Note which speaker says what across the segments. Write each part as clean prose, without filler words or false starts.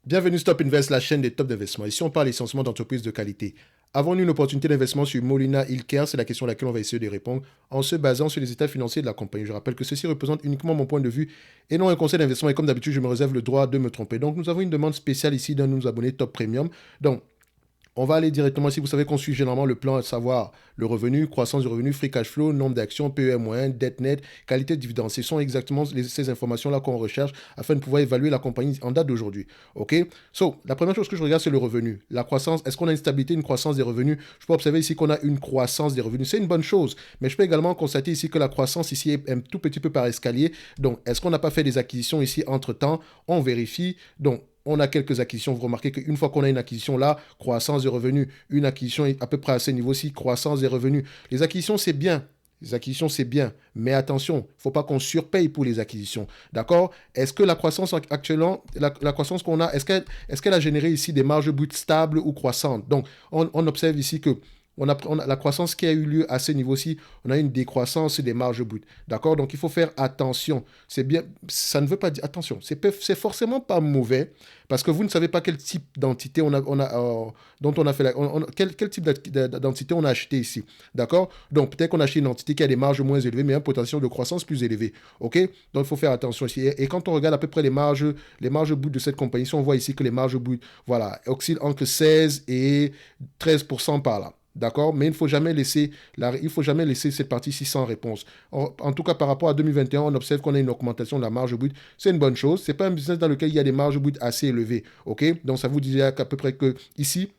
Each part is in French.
Speaker 1: Bienvenue Stop Invest, la chaîne des top d'investissement. Ici, on parle essentiellement d'entreprises de qualité. Avons-nous une opportunité d'investissement sur Molina Healthcare? C'est la question à laquelle on va essayer de répondre en se basant sur les états financiers de la compagnie. Je rappelle que ceci représente uniquement mon point de vue et non un conseil d'investissement. Et comme d'habitude, je me réserve le droit de me tromper. Donc, nous avons une demande spéciale ici d'un de nos abonnés Top Premium. Donc, on va aller directement ici. Vous savez qu'on suit généralement le plan, à savoir le revenu, croissance du revenu, free cash flow, nombre d'actions, PER moyen, dette net, qualité de dividende. Ce sont exactement ces informations-là qu'on recherche afin de pouvoir évaluer la compagnie en date d'aujourd'hui. OK? La première chose que je regarde, c'est le revenu. La croissance, est-ce qu'on a une stabilité, une croissance des revenus? Je peux observer ici qu'on a une croissance des revenus. C'est une bonne chose. Mais je peux également constater ici que la croissance ici est un tout petit peu par escalier. Donc, est-ce qu'on n'a pas fait des acquisitions ici entre-temps? On vérifie. Donc, on a quelques acquisitions. Vous remarquez qu'une fois qu'on a une acquisition là, croissance des revenus, une acquisition à peu près à ce niveau-ci, croissance des revenus. Les acquisitions, c'est bien. Les acquisitions, c'est bien. Mais attention, il ne faut pas qu'on surpaye pour les acquisitions. D'accord? Est-ce que la croissance actuellement, la croissance qu'on a, est-ce qu'elle a généré ici des marges brutes stables ou croissantes? Donc, on observe ici que la croissance qui a eu lieu à ce niveau-ci, on a une décroissance des marges brutes. D'accord? Donc, il faut faire attention. C'est bien, ça ne veut pas dire, attention, c'est forcément pas mauvais parce que vous ne savez pas quel type d'entité dont on a fait quel type d'entité on a acheté ici. D'accord? Donc, peut-être qu'on a acheté une entité qui a des marges moins élevées, mais un potentiel de croissance plus élevé. OK? Donc, il faut faire attention ici. Et quand on regarde à peu près les marges brutes de cette compagnie, si on voit ici que les marges brutes, voilà, oscillent entre 16 et 13% par là. D'accord? Mais il ne faut jamais laisser cette partie-ci sans réponse. En tout cas, par rapport à 2021, on observe qu'on a une augmentation de la marge brute. C'est une bonne chose. Ce n'est pas un business dans lequel il y a des marges brutes assez élevées. OK? Donc, ça vous disait qu'à peu près que ici,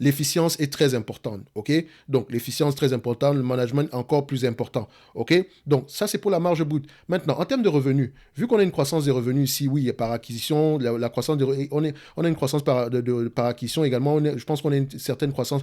Speaker 1: l'efficience est très importante, ok? Donc, l'efficience très importante, le management encore plus important, ok? Donc, ça, c'est pour la marge brute. Maintenant, en termes de revenus, vu qu'on a une croissance des revenus ici, oui, par acquisition, la croissance on a une croissance par acquisition également, je pense qu'on a une certaine croissance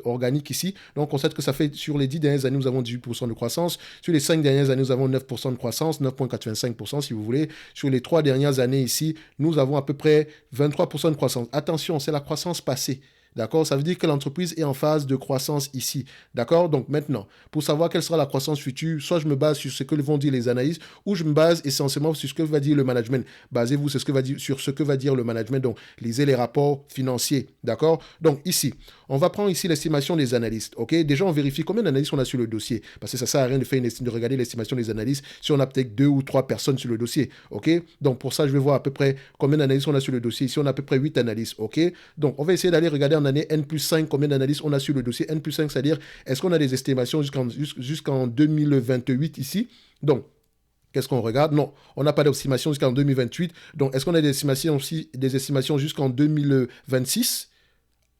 Speaker 1: organique ici. Donc, on constate que ça fait, sur les 10 dernières années, nous avons 18% de croissance. Sur les 5 dernières années, nous avons 9% de croissance, 9,85% si vous voulez. Sur les 3 dernières années ici, nous avons à peu près 23% de croissance. Attention, c'est la croissance passée. D'accord? Ça veut dire que l'entreprise est en phase de croissance ici. D'accord? Donc maintenant, pour savoir quelle sera la croissance future, soit je me base sur ce que vont dire les analystes, ou je me base essentiellement sur ce que va dire le management. Basez-vous sur ce que va dire le management. Donc, lisez les rapports financiers. D'accord? Donc ici, on va prendre ici l'estimation des analystes. OK? Déjà, on vérifie combien d'analystes on a sur le dossier. Parce que ça ne sert à rien de regarder l'estimation des analystes si on a peut-être 2 ou 3 personnes sur le dossier. OK? Donc pour ça, je vais voir à peu près combien d'analystes on a sur le dossier. Ici, on a à peu près 8 analystes. OK? Donc, on va essayer d'aller regarder en année N+5 combien d'analystes on a sur le dossier. N+5, c'est-à-dire, est-ce qu'on a des estimations jusqu'en 2028 ici? Donc, qu'est-ce qu'on regarde? Non, on n'a pas d'estimation jusqu'en 2028. Donc, est-ce qu'on a des estimations jusqu'en 2026?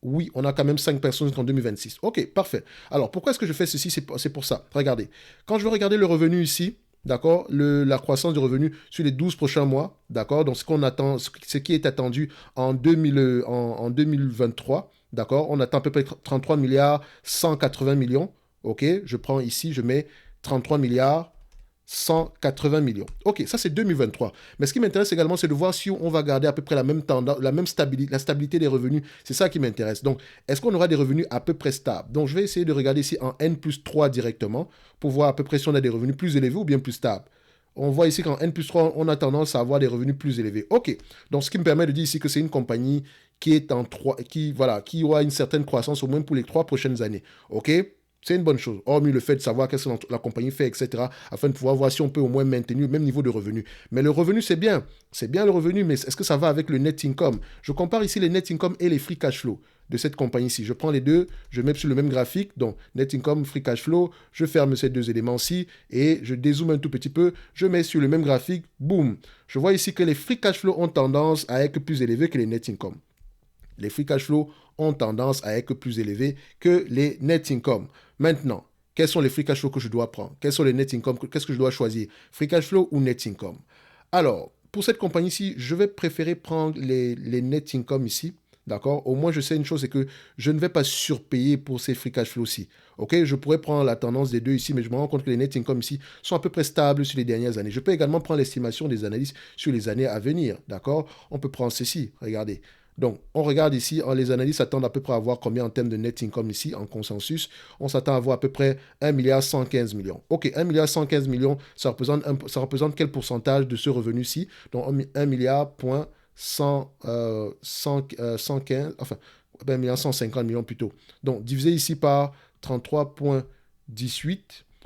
Speaker 1: Oui, on a quand même 5 personnes jusqu'en 2026. OK, parfait. Alors, pourquoi est-ce que je fais ceci? C'est pour ça. Regardez. Quand je vais regarder le revenu ici, d'accord, la croissance du revenu sur les 12 prochains mois, d'accord, donc ce qui est attendu en 2023, d'accord, on attend à peu près 33 milliards 180 millions. OK, je prends ici, je mets 33 milliards 180 millions. OK, ça c'est 2023. Mais ce qui m'intéresse également, c'est de voir si on va garder à peu près la même tendance, la stabilité des revenus. C'est ça qui m'intéresse. Donc, est-ce qu'on aura des revenus à peu près stables? Donc, je vais essayer de regarder ici en N+3 directement pour voir à peu près si on a des revenus plus élevés ou bien plus stables. On voit ici qu'en N+3, on a tendance à avoir des revenus plus élevés. OK, donc ce qui me permet de dire ici que c'est une compagnie qui aura une certaine croissance au moins pour les 3 prochaines années. OK? C'est une bonne chose, hormis le fait de savoir qu'est-ce que la compagnie fait, etc., afin de pouvoir voir si on peut au moins maintenir le même niveau de revenu. Mais le revenu, c'est bien le revenu, mais est-ce que ça va avec le net income? Je compare ici les net income et les free cash flow de cette compagnie-ci. Je prends les deux, je mets sur le même graphique, donc net income, free cash flow, je ferme ces deux éléments-ci et je dézoome un tout petit peu, je mets sur le même graphique, boum. Je vois ici que les free cash flow ont tendance à être plus élevés que les net income. Les free cash flow ont tendance à être plus élevés que les net income. Maintenant, quels sont les free cash flow que je dois prendre? Quels sont les net income? Qu'est-ce que je dois choisir? Free cash flow ou net income? Alors, pour cette compagnie-ci, je vais préférer prendre les net income ici. D'accord? Au moins, je sais une chose, c'est que je ne vais pas surpayer pour ces free cash flow-ci. OK? Je pourrais prendre la tendance des deux ici, mais je me rends compte que les net income ici sont à peu près stables sur les dernières années. Je peux également prendre l'estimation des analyses sur les années à venir. D'accord? On peut prendre ceci. Regardez. Donc, on regarde ici, les analystes s'attendent à peu près à voir combien en termes de net income ici, en consensus. On s'attend à voir à peu près 1 milliard 115 millions. OK, 1 milliard 115 millions, ça représente quel pourcentage de ce revenu-ci? Donc, 1 milliard point 115, enfin, 150 millions plutôt. Donc, divisé ici par 33,18,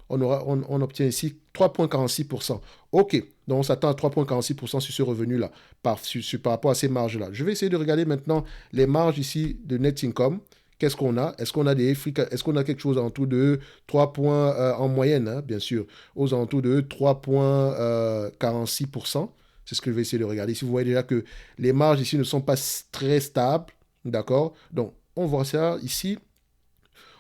Speaker 1: on obtient ici 3,46%. OK, donc on s'attend à 3,46% sur ce revenu-là, par rapport à ces marges-là. Je vais essayer de regarder maintenant les marges ici de net income. Qu'est-ce qu'on a? Est-ce qu'on a est-ce qu'on a quelque chose en tout de 3 points en moyenne, hein, bien sûr, aux alentours de 3,46%. C'est ce que je vais essayer de regarder. Si vous voyez déjà que les marges ici ne sont pas très stables, d'accord? Donc, on voit ça ici.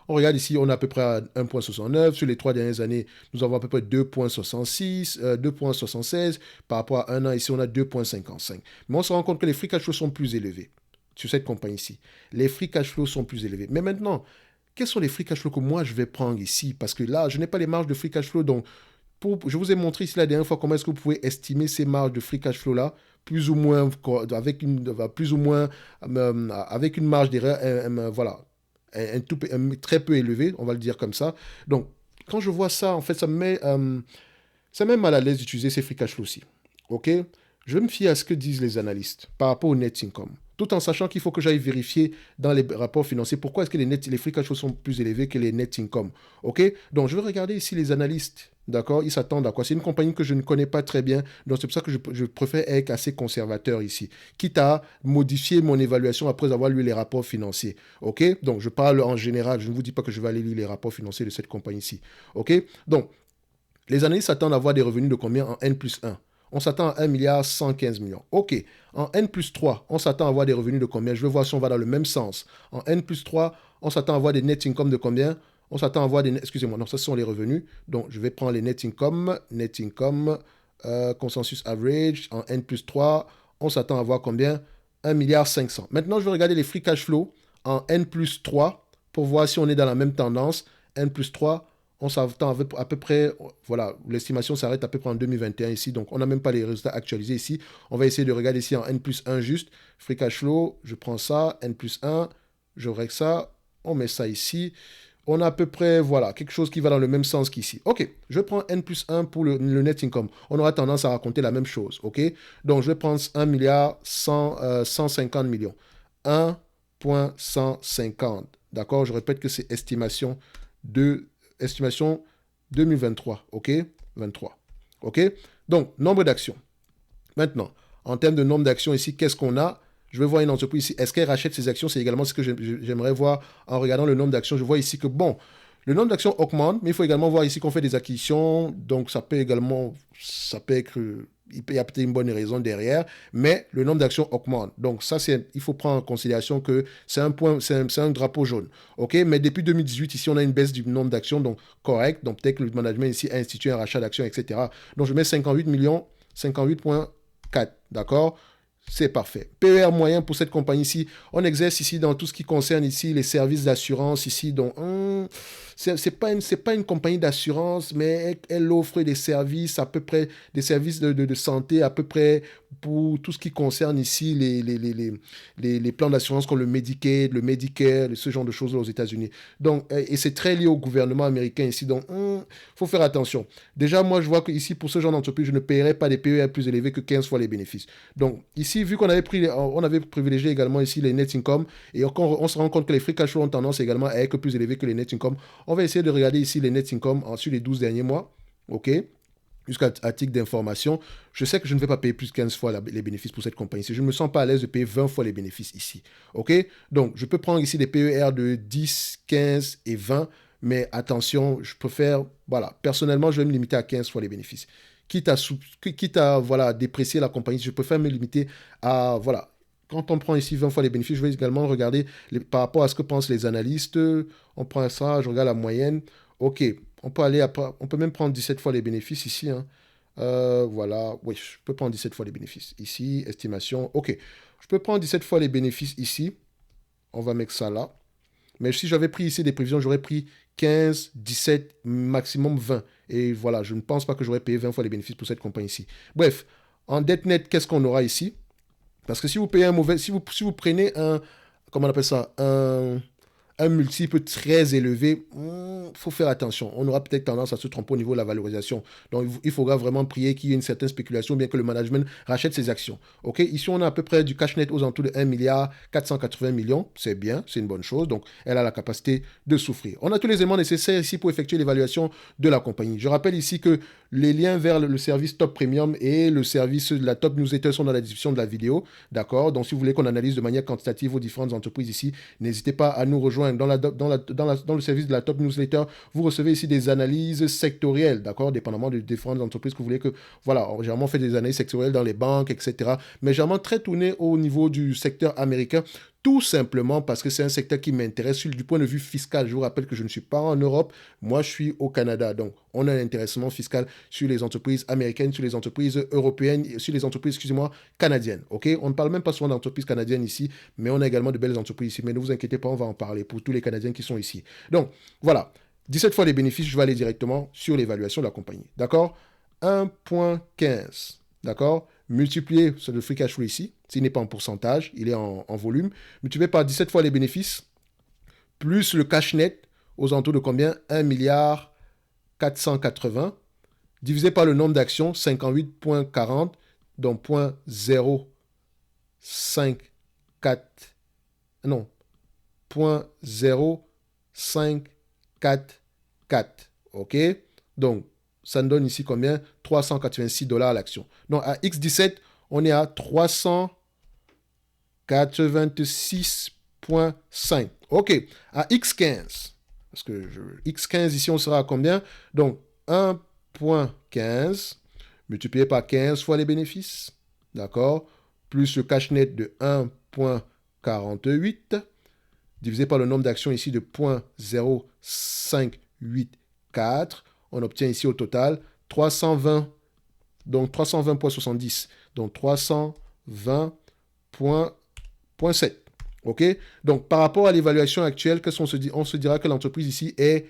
Speaker 1: On regarde ici, on a à peu près à 1,69. Sur les 3 dernières années, nous avons à peu près 2,66, 2,76. Par rapport à un an, ici, on a 2,55. Mais on se rend compte que les free cash flow sont plus élevés sur cette compagnie-ci. Les free cash flow sont plus élevés. Mais maintenant, quels sont les free cash flow que moi, je vais prendre ici? Parce que là, je n'ai pas les marges de free cash flow. Donc, je vous ai montré ici la dernière fois comment est-ce que vous pouvez estimer ces marges de free cash flow-là, plus ou moins, avec avec une marge d'erreur, voilà, très peu élevé, on va le dire comme ça. Donc, quand je vois ça, en fait, ça me met mal à l'aise d'utiliser ces free cash flow aussi. OK? Je vais me fier à ce que disent les analystes par rapport au net income. Tout en sachant qu'il faut que j'aille vérifier dans les rapports financiers pourquoi est-ce que les free cash flow sont plus élevés que les net income. OK? Donc, je vais regarder ici les analystes. D'accord? Ils s'attendent à quoi? C'est une compagnie que je ne connais pas très bien. Donc, c'est pour ça que je préfère être assez conservateur ici. Quitte à modifier mon évaluation après avoir lu les rapports financiers. OK? Donc, je parle en général. Je ne vous dis pas que je vais aller lire les rapports financiers de cette compagnie-ci. OK? Donc, les analystes s'attendent à avoir des revenus de combien en N plus 1? On s'attend à 1 milliard 115 millions. OK. En N plus 3, on s'attend à avoir des revenus de combien? Je vais voir si on va dans le même sens. En N plus 3, on s'attend à avoir des net income de combien? On s'attend à avoir des... Excusez-moi, non, ça ce sont les revenus. Donc, je vais prendre les net income, consensus average. En N plus 3, on s'attend à avoir combien? 1 milliard 500. Maintenant, je vais regarder les free cash flow en N plus 3 pour voir si on est dans la même tendance. N plus 3, on s'attend à peu près, voilà, l'estimation s'arrête à peu près en 2021 ici, donc on n'a même pas les résultats actualisés ici. On va essayer de regarder ici en N plus 1 juste, free cash flow, je prends ça, N plus 1, je règle ça, on met ça ici. On a à peu près, voilà, quelque chose qui va dans le même sens qu'ici. OK, je prends N plus 1 pour le net income. On aura tendance à raconter la même chose, OK? Donc, je vais prendre 1 milliard 150 millions. 1,150. D'accord? Je répète que c'est estimation 2023, OK? 23, OK? Donc, nombre d'actions. Maintenant, en termes de nombre d'actions ici, qu'est-ce qu'on a? Je vais voir une entreprise ici. Est-ce qu'elle rachète ses actions? C'est également ce que j'aimerais voir en regardant le nombre d'actions. Je vois ici que, bon, le nombre d'actions augmente, mais il faut également voir ici qu'on fait des acquisitions. Donc, ça peut être, il y a peut-être une bonne raison derrière, mais le nombre d'actions augmente. Donc, ça, il faut prendre en considération que c'est un point, c'est un drapeau jaune. OK? Mais depuis 2018, ici, on a une baisse du nombre d'actions, donc correct. Donc, peut-être que le management ici a institué un rachat d'actions, etc. Donc, je mets 58 millions, 58,4. D'accord? C'est parfait. PER moyen pour cette compagnie-ci, on exerce ici dans tout ce qui concerne ici les services d'assurance ici. Donc, c'est pas une compagnie d'assurance, mais elle offre des services à peu près, des services de santé à peu près pour tout ce qui concerne ici les plans d'assurance comme le Medicaid, le Medicare, ce genre de choses aux États-Unis. Donc, et c'est très lié au gouvernement américain ici. Donc, faut faire attention. Déjà, moi, je vois que ici, pour ce genre d'entreprise, je ne paierai pas des PER plus élevés que 15 fois les bénéfices. Donc, ici, vu qu'on avait privilégié également ici les net income, et on se rend compte que les free cash flow ont tendance également à être plus élevés que les net income, on va essayer de regarder ici les net income sur les 12 derniers mois. OK? Jusqu'à titre d'information, je sais que je ne vais pas payer plus de 15 fois les bénéfices pour cette compagnie. Je ne me sens pas à l'aise de payer 20 fois les bénéfices ici. OK? Donc, je peux prendre ici des PER de 10, 15 et 20, mais attention, je préfère, voilà, personnellement, je vais me limiter à 15 fois les bénéfices. Quitte à voilà, déprécier la compagnie, je préfère me limiter à, voilà, quand on prend ici 20 fois les bénéfices, je vais également regarder par rapport à ce que pensent les analystes. On prend ça, je regarde la moyenne. OK, on peut même prendre 17 fois les bénéfices ici. Hein. Voilà, oui, je peux prendre 17 fois les bénéfices. Ici, estimation. OK, je peux prendre 17 fois les bénéfices ici. On va mettre ça là. Mais si j'avais pris ici des prévisions, j'aurais pris 15, 17, maximum 20. Et voilà, je ne pense pas que j'aurais payé 20 fois les bénéfices pour cette compagnie ici. Bref, en dette nette, qu'est-ce qu'on aura ici? Parce que si vous payez si vous prenez comment on appelle ça, un multiple très élevé, faut faire attention. On aura peut-être tendance à se tromper au niveau de la valorisation. Donc, il faudra vraiment prier qu'il y ait une certaine spéculation, bien que le management rachète ses actions. OK? Ici, on a à peu près du cash net aux alentours de 1 milliard 480 millions. C'est bien, c'est une bonne chose. Donc, elle a la capacité de souffrir. On a tous les éléments nécessaires ici pour effectuer l'évaluation de la compagnie. Je rappelle ici que les liens vers le service Top Premium et le service de la Top Newsletter sont dans la description de la vidéo. D'accord? Donc, si vous voulez qu'on analyse de manière quantitative vos différentes entreprises ici, n'hésitez pas à nous rejoindre dans le service de la Top Newsletter. Vous recevez ici des analyses sectorielles, d'accord, dépendamment des différentes entreprises que vous voulez que, voilà, généralement on fait des analyses sectorielles dans les banques, etc. Mais généralement très tourné au niveau du secteur américain, tout simplement parce que c'est un secteur qui m'intéresse du point de vue fiscal. Je vous rappelle que je ne suis pas en Europe, moi je suis au Canada. Donc, on a un intéressement fiscal sur les entreprises américaines, sur les entreprises européennes, sur les entreprises, excusez-moi, canadiennes. OK? On ne parle même pas souvent d'entreprises canadiennes ici, mais on a également de belles entreprises ici. Mais ne vous inquiétez pas, on va en parler pour tous les Canadiens qui sont ici. Donc, voilà. 17 fois les bénéfices, je vais aller directement sur l'évaluation de la compagnie. D'accord? 1,15. D'accord? Multiplié sur le free cash flow ici, s'il n'est pas en pourcentage, il est en volume, multiplié par 17 fois les bénéfices, plus le cash net, aux alentours de combien? 1 milliard 480, divisé par le nombre d'actions, 58,40, donc 0,54, non, 0,544, ok? Donc, ça nous donne ici combien? 386 $ l'action. Donc, à X17, on est à 386,5. OK. À X15, parce que X15 ici, on sera à combien? Donc, 1,15 multiplié par 15 fois les bénéfices. D'accord? Plus le cash net de 1,48 divisé par le nombre d'actions ici de 0,584. On obtient ici au total 320, donc 320,70, donc 320,7. OK? Donc, par rapport à l'évaluation actuelle, qu'est-ce qu'on se dit? On se dira que l'entreprise ici est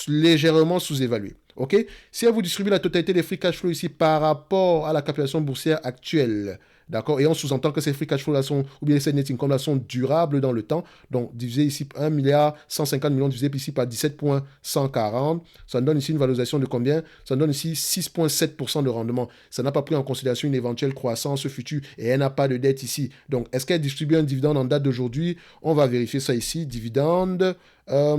Speaker 1: légèrement sous-évaluée. OK? Si elle vous distribue la totalité des free cash flow ici par rapport à la capitalisation boursière actuelle, d'accord? Et on sous-entend que ces free cash flow là sont, ou bien ces net income là sont durables dans le temps. Donc, divisé ici 1 milliard 150 millions divisé ici par 17,140. Ça nous donne ici une valorisation de combien? Ça nous donne ici 6,7% de rendement. Ça n'a pas pris en considération une éventuelle croissance future et elle n'a pas de dette ici. Donc, est-ce qu'elle distribue un dividende en date d'aujourd'hui? On va vérifier ça ici. Dividende per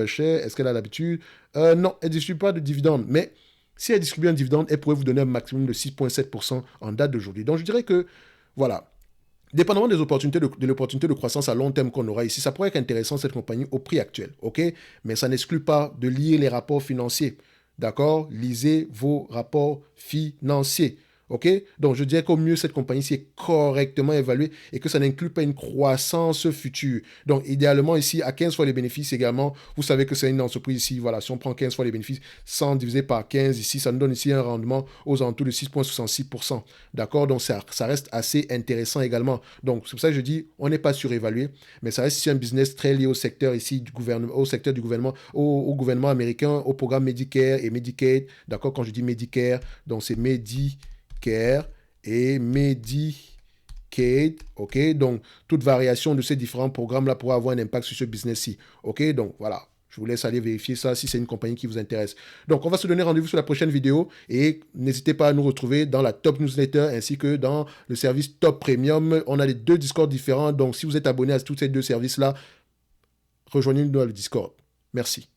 Speaker 1: share. Est-ce qu'elle a l'habitude? Non, elle ne distribue pas de dividende. Mais si elle distribue un dividende, elle pourrait vous donner un maximum de 6,7% en date d'aujourd'hui. Donc, je dirais que, voilà, dépendamment des opportunités de l'opportunité de croissance à long terme qu'on aura ici, ça pourrait être intéressant, cette compagnie, au prix actuel. OK? Mais ça n'exclut pas de lire les rapports financiers. D'accord? Lisez vos rapports financiers. OK? Donc, je dirais qu'au mieux, cette compagnie-ci est correctement évaluée et que ça n'inclut pas une croissance future. Donc, idéalement, ici, à 15 fois les bénéfices également, vous savez que c'est une entreprise ici. Voilà, si on prend 15 fois les bénéfices, 100 divisé par 15 ici, ça nous donne ici un rendement aux alentours de 6,66%. D'accord? Donc, ça reste assez intéressant également. Donc, c'est pour ça que je dis, on n'est pas surévalué, mais ça reste ici un business très lié au secteur ici du gouvernement, au secteur du gouvernement, au gouvernement américain, au programme Medicare et Medicaid. D'accord? Quand je dis Medicare, donc c'est Medicare et Medicaid, ok? Donc, toute variation de ces différents programmes-là pourra avoir un impact sur ce business-ci, ok? Donc, voilà. Je vous laisse aller vérifier ça si c'est une compagnie qui vous intéresse. Donc, on va se donner rendez-vous sur la prochaine vidéo et n'hésitez pas à nous retrouver dans la Top Newsletter ainsi que dans le service Top Premium. On a les deux Discord différents. Donc, si vous êtes abonné à tous ces deux services-là, rejoignez-nous dans le Discord. Merci.